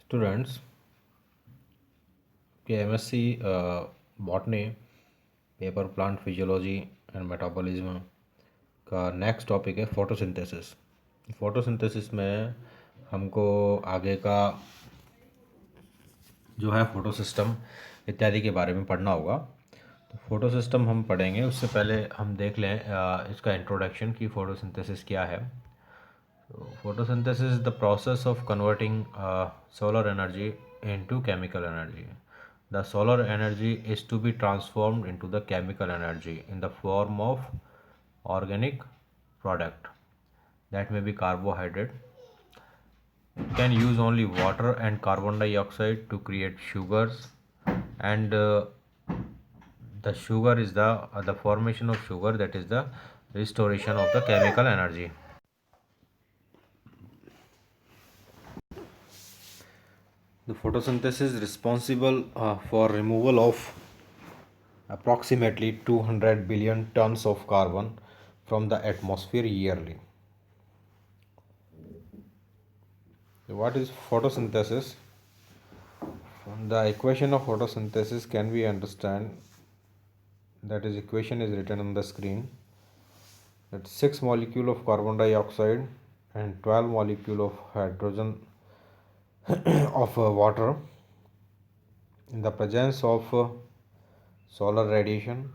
Students के MSc botany paper plant physiology and metabolism का next topic है photosynthesis. Photosynthesis में हमको आगे का जो है फोटो सिस्टम इत्यादि के बारे में पढ़ना होगा। तो फोटो सिस्टम हम पढ़ेंगे, उससे पहले हम देख लें इसका इंट्रोडक्शन कि फोटोसिंथेसिस क्या है। Photosynthesis is the process of converting solar energy into chemical energy. The solar energy is to be transformed into the chemical energy in the form of organic product that may be carbohydrate. It can use only water and carbon dioxide to create sugars, and the sugar is the formation of sugar, that is the restoration of the chemical energy. The photosynthesis is responsible for removal of approximately 200 billion tons of carbon from the atmosphere yearly. What is photosynthesis? The equation of photosynthesis can be understand. That is, equation is written on the screen. That 6 molecule of carbon dioxide and 12 molecule of hydrogen of water in the presence of solar radiation,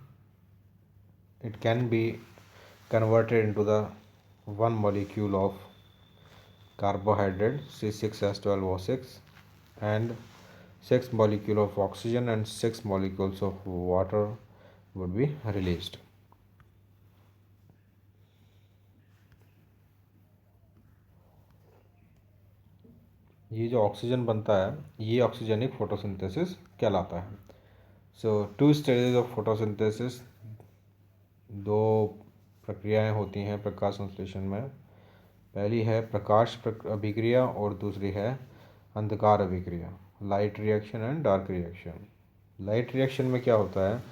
it can be converted into the one molecule of carbohydrate C6H12O6 and 6 molecule of oxygen and 6 molecules of water would be released. ये जो oxygen बनता है ये oxygenic photosynthesis कहलाता है। सो 2 stages of photosynthesis, दो प्रक्रियाएं होती हैं प्रकाश संश्लेषण में। पहली है प्रकाश अभिक्रिया और दूसरी है अंधकार अभिक्रिया, light reaction and dark reaction. Light reaction में क्या होता है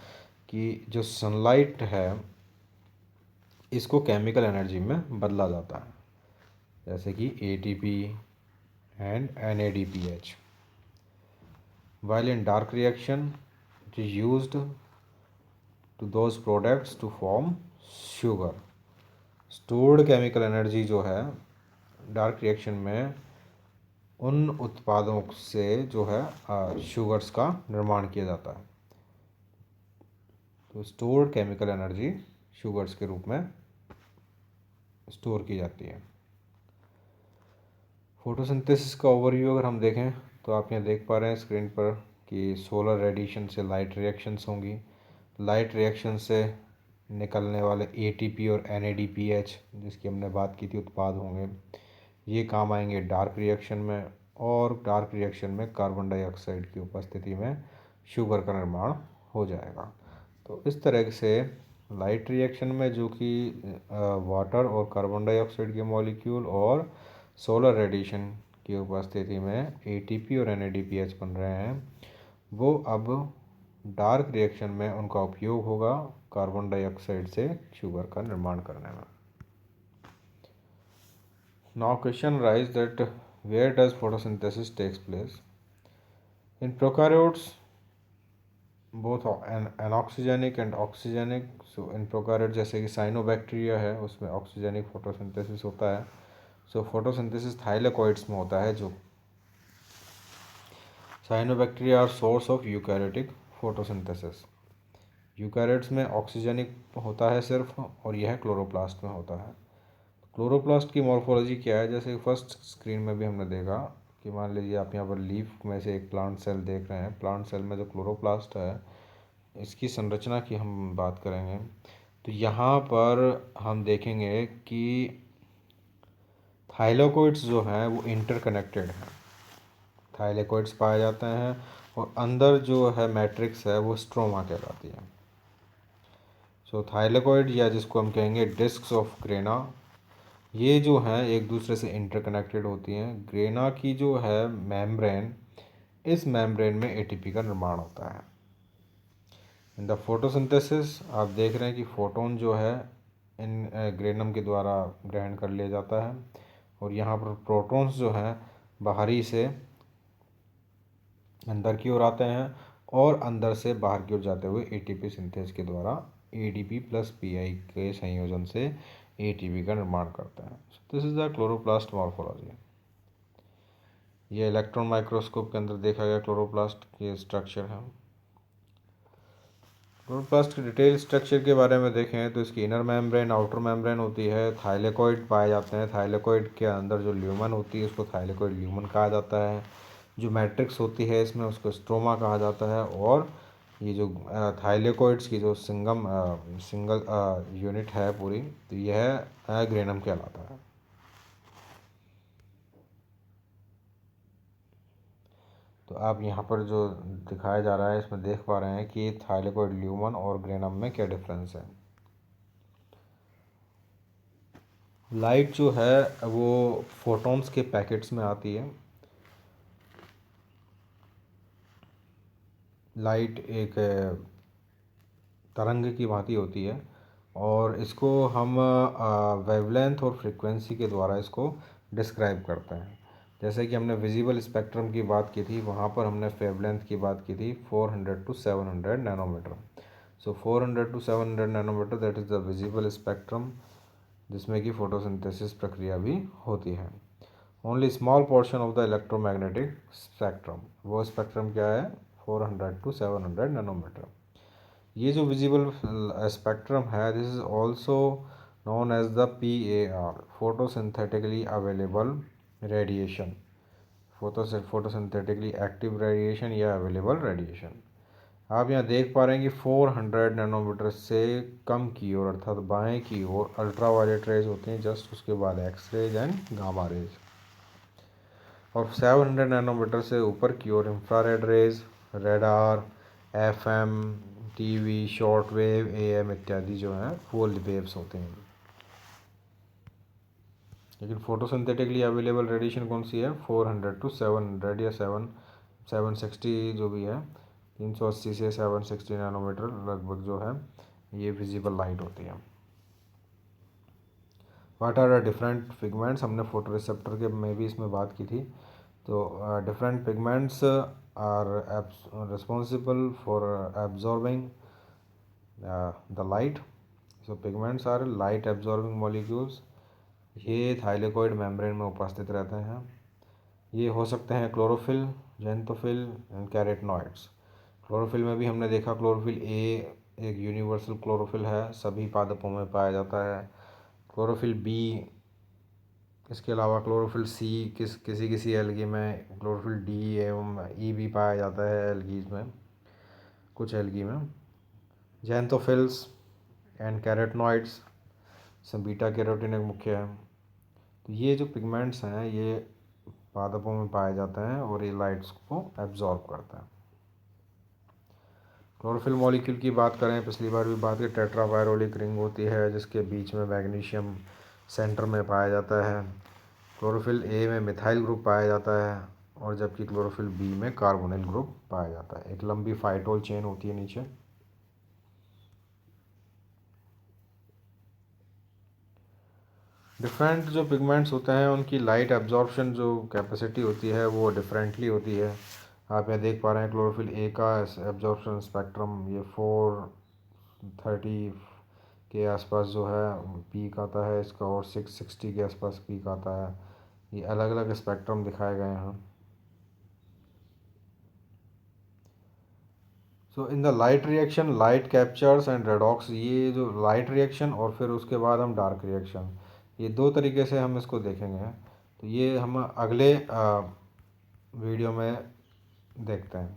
कि जो सनलाइट है इसको केमिकल एनर्जी में बदला जाता है, जैसे कि ATP and NADPH. While in dark reaction it is used to those products to form sugar. Stored chemical energy जो है डार्क रिएक्शन में उन उत्पादों से जो है शुगर्स का निर्माण किया जाता है। तो स्टोर्ड केमिकल एनर्जी शुगर्स के रूप में स्टोर की जाती है। फोटोसिंथेसिस का ओवरव्यू अगर हम देखें तो आप यहाँ देख पा रहे हैं स्क्रीन पर कि सोलर रेडिएशन से लाइट रिएक्शंस होंगी। लाइट रिएक्शन से निकलने वाले ATP और NADPH जिसकी हमने बात की थी उत्पाद होंगे, ये काम आएंगे डार्क रिएक्शन में, और डार्क रिएक्शन में कार्बन डाइऑक्साइड की उपस्थिति में शुगर का निर्माण हो जाएगा। तो इस तरह से लाइट रिएक्शन में जो कि वाटर और कार्बन डाइऑक्साइड के मॉलिक्यूल और सोलर रेडिएशन की उपस्थिति में ATP और NADPH बन रहे हैं, वो अब डार्क रिएक्शन में उनका उपयोग होगा कार्बन डाइऑक्साइड से शुगर का निर्माण करने में। Now question arises that where does photosynthesis takes place? In prokaryotes, both anoxygenic and oxygenic. So in prokaryote जैसे कि साइनोबैक्टीरिया है उसमें ऑक्सीजनिक फोटोसिंथेसिस होता है। सो फोटोसिंथेसिस थाइलेकोइड्स में होता है। जो cyanobacteria are source of eukaryotic photosynthesis. Eukaryotes में ऑक्सीजनिक होता है सिर्फ, और यह क्लोरोप्लास्ट में होता है। क्लोरोप्लास्ट की मॉर्फोलॉजी क्या है, जैसे फर्स्ट स्क्रीन में भी हमने देखा कि मान लीजिए आप यहाँ पर लीफ में से एक प्लांट सेल देख रहे हैं। प्लांट सेल में जो क्लोरोप्लास्ट है इसकी संरचना की हम बात करेंगे तो यहाँ पर हम देखेंगे कि थाइलेकोइड्स जो हैं वो इंटरकनेक्टेड हैं। थाइलेकोइड्स पाए जाते हैं और अंदर जो है मैट्रिक्स है वो स्ट्रोमा कहलाती है। सो थाइलेकोइड या जिसको हम कहेंगे डिस्क्स ऑफ ग्रेना, ये जो हैं एक दूसरे से इंटरकनेक्टेड होती हैं। ग्रेना की जो है मेम्ब्रेन, इस मेम्ब्रेन में ATP का निर्माण होता है। इन द फोटोसिंथेसिस आप देख रहे हैं कि फोटोन जो है इन ग्रेनम के द्वारा ग्रहण कर लिया जाता है, और यहाँ पर प्रोटॉन्स जो हैं बाहरी से अंदर की ओर आते हैं और अंदर से बाहर की ओर जाते हुए एटीपी सिंथेस के द्वारा एडीपी प्लस पीआई के संयोजन से एटीपी का निर्माण करते हैं। This is the chloroplast morphology. ये इलेक्ट्रॉन माइक्रोस्कोप के अंदर देखा गया क्लोरोप्लास्ट के स्ट्रक्चर है। क्लोरोप्लास्ट के डिटेल स्ट्रक्चर के बारे में देखें तो इसकी इनर मेम्ब्रेन, आउटर मेम्ब्रेन होती है, थाइलेकोइड पाए जाते हैं। थाइलेकोइड के अंदर जो ल्यूमन होती है उसको थाइलेकोइड ल्यूमन कहा जाता है। जो मैट्रिक्स होती है इसमें उसको स्ट्रोमा कहा जाता है। और ये जो थाइलेकोइड्स की जो सिंगल यूनिट है पूरी, तो यह ग्रेनम कहलाता है। तो आप यहाँ पर जो दिखाया जा रहा है इसमें देख पा रहे हैं कि थाइलेकोइड ल्यूमन और ग्रेनम में क्या डिफरेंस है। लाइट जो है वो फोटॉन्स के पैकेट्स में आती है। लाइट एक तरंग की भांति होती है और इसको हम वेवलेंथ और फ्रीक्वेंसी के द्वारा इसको डिस्क्राइब करते हैं। जैसे कि हमने विजिबल स्पेक्ट्रम की बात की थी, वहाँ पर हमने वेवलेंथ की बात की थी 400 to 700 nanometre. So 400 to 700 nanometre that is the visible spectrum, जिसमें कि फोटोसिंथेसिस प्रक्रिया भी होती है। Only small portion of the electromagnetic spectrum, वो स्पेक्ट्रम क्या है 400 to 700 नैनोमीटर। ये जो विजिबल स्पेक्ट्रम है this is also known as the PAR, photosynthetically available radiation, photosynthetically active radiation या अवेलेबल रेडिएशन। आप यहाँ देख पा रहे हैं कि 400 नैनोमीटर से कम की ओर अर्थात बाएं की ओर अल्ट्रावायलेट रेज होते हैं, जस्ट उसके बाद X rays and gamma rays. और 700 नैनोमीटर से ऊपर की ओर infrared rays, radar, FM, TV, short wave, AM इत्यादि जो हैं वो वेव्स होते हैं। लेकिन फोटोसिंथेटिकली अवेलेबल रेडिएशन कौन सी है 400 to 700 या 760 जो भी है, 380 से 760 नैनोमीटर लगभग जो है ये विजिबल लाइट होती है। What are the different pigments, हमने फोटो रिसेप्टर के में भी इसमें बात की थी। तो different pigments are responsible for absorbing the light. So pigments are light absorbing molecules. ये थाइलेकोइड मेम्ब्रेन में उपस्थित रहते हैं। ये हो सकते हैं chlorophyll, xanthophyll and carotenoids. Chlorophyll में भी हमने देखा क्लोरोफिल ए एक यूनिवर्सल क्लोरोफिल है, सभी पादपों में पाया जाता है। क्लोरोफिल बी, इसके अलावा क्लोरोफिल सी किसी किसी एल्गी में, क्लोरोफिल डी एवं ई भी पाया जाता है एल्गीज में, कुछ एल्गी में। जैंथोफिल्स एंड कैरोटिनॉइड्स, सब बीटा कैरोटीन एक मुख्य है। तो ये जो पिगमेंट्स हैं ये पादपों में पाए जाते हैं और ये लाइट्स को एब्जॉर्ब करते हैं। क्लोरोफिल मॉलिक्यूल की बात करें, पिछली बार भी बात की, टेट्रावायरोलिक रिंग होती है जिसके बीच में मैग्नीशियम सेंटर में पाया जाता है। क्लोरोफिल ए में मिथाइल ग्रुप पाया जाता है और जबकि क्लोरोफिल बी में कार्बोनिल ग्रुप पाया जाता है। एक लंबी फाइटोल चेन होती है नीचे। डिफरेंट जो पिगमेंट्स होते हैं उनकी लाइट एब्जॉर्प्शन जो कैपेसिटी होती है वो डिफरेंटली होती है। आप यहाँ देख पा रहे हैं क्लोरोफिल ए का एब्जॉर्प्शन स्पेक्ट्रम ये 430 के आसपास जो है पीक आता है इसका, और 660 के आसपास पीक आता है। ये अलग अलग स्पेक्ट्रम दिखाए गए हैं। So in the light reaction light captures and redox, ये जो लाइट रिएक्शन और फिर उसके बाद हम डार्क रिएक्शन, ये दो तरीके से हम इसको देखेंगे। तो ये हम अगले वीडियो में देखते हैं।